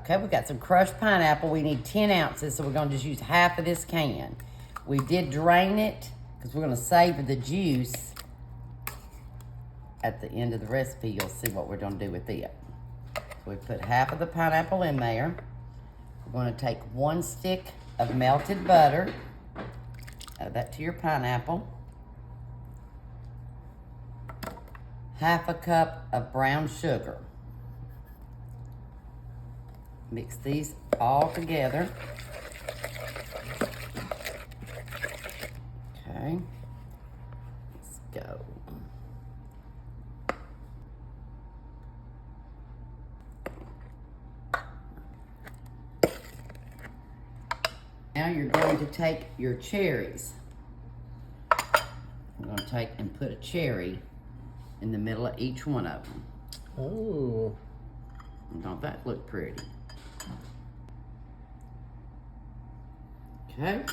Okay, we got some crushed pineapple. We need 10 ounces, so we're gonna just use half of this can. We did drain it, because we're gonna save the juice at the end of the recipe. You'll see what we're gonna do with it. So we put half of the pineapple in there. We're gonna take 1 stick of melted butter. Add that to your pineapple. Half a cup of brown sugar. Mix these all together. Okay, let's go. Now you're going to take your cherries. I'm going to take and put a cherry in the middle of each one of them. Oh. Don't that look pretty? Okay,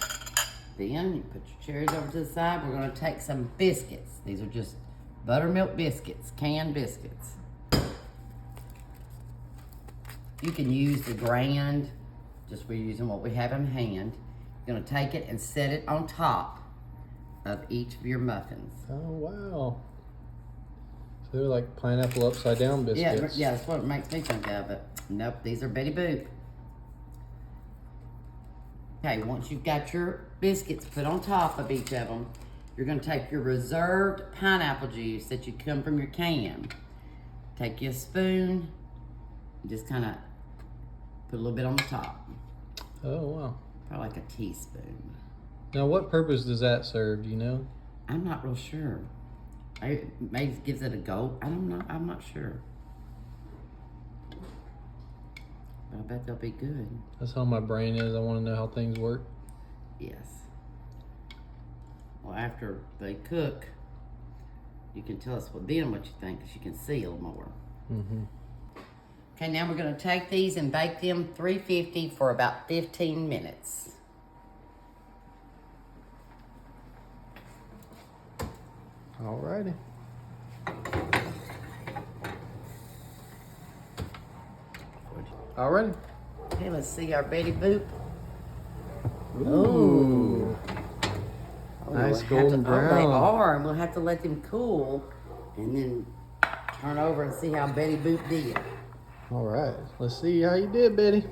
then you put your cherries over to the side. We're gonna take some biscuits. These are just buttermilk biscuits, canned biscuits. You can use the grand, just we're using what we have in hand. You're gonna take it and set it on top of each of your muffins. Oh, wow. So they're like pineapple upside down biscuits. Yeah, that's what it makes me think of it. Nope, these are Betty Boop. Okay, once you've got your biscuits put on top of each of them, you're gonna take your reserved pineapple juice that you come from your can. Take your spoon, and just kind of put a little bit on the top. Oh, wow. Probably like a teaspoon. Now, what purpose does that serve, do you know? I'm not real sure. Maybe gives it a go. I don't know, I'm not sure. But I bet they'll be good. That's how my brain is. I want to know how things work. Yes. Well, after they cook, you can tell us what you think, because you can see a little more. Mm-hmm. Okay, now we're going to take these and bake them 350 for about 15 minutes. Alrighty. Alrighty. Okay, let's see our Betty Boop. Ooh. Oh, Nice golden brown. Oh, they are, and we'll have to let them cool and then turn over and see how Betty Boop did. Alright, let's see how you did, Betty.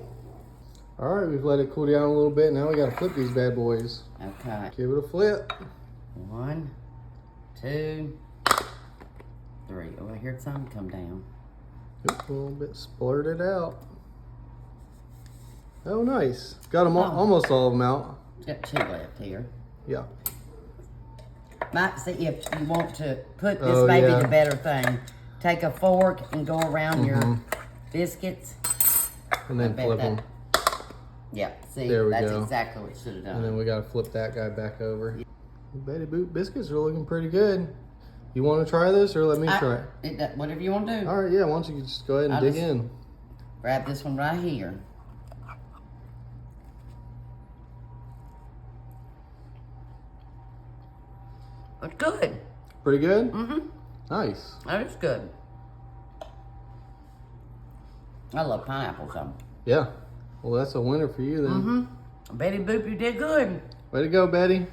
Alright, we've let it cool down a little bit. Now we got to flip these bad boys. Okay. Give it a flip. 1, 2, 3. Oh, I heard some come down. Oop, a little bit splurted out. Oh, nice. Got them almost all of them out. Got 2 left here. Yeah. Might see if you want to put this maybe the better thing. Take a fork and go around your biscuits. And then flip them. Yeah, see, there we that's go. exactly what you should have done. And then we got to flip that guy back over. Yeah. Betty Boop biscuits are looking pretty good. You want to try this or let me try it? Whatever you want to do. All right, yeah, why don't you just go ahead and dig in. Grab this one right here. It's good. Pretty good? Mm-hmm. Nice. That is good. I love pineapple, so. Yeah. Well, that's a winner for you then. Mm-hmm. Betty Boop, you did good. Way to go, Betty.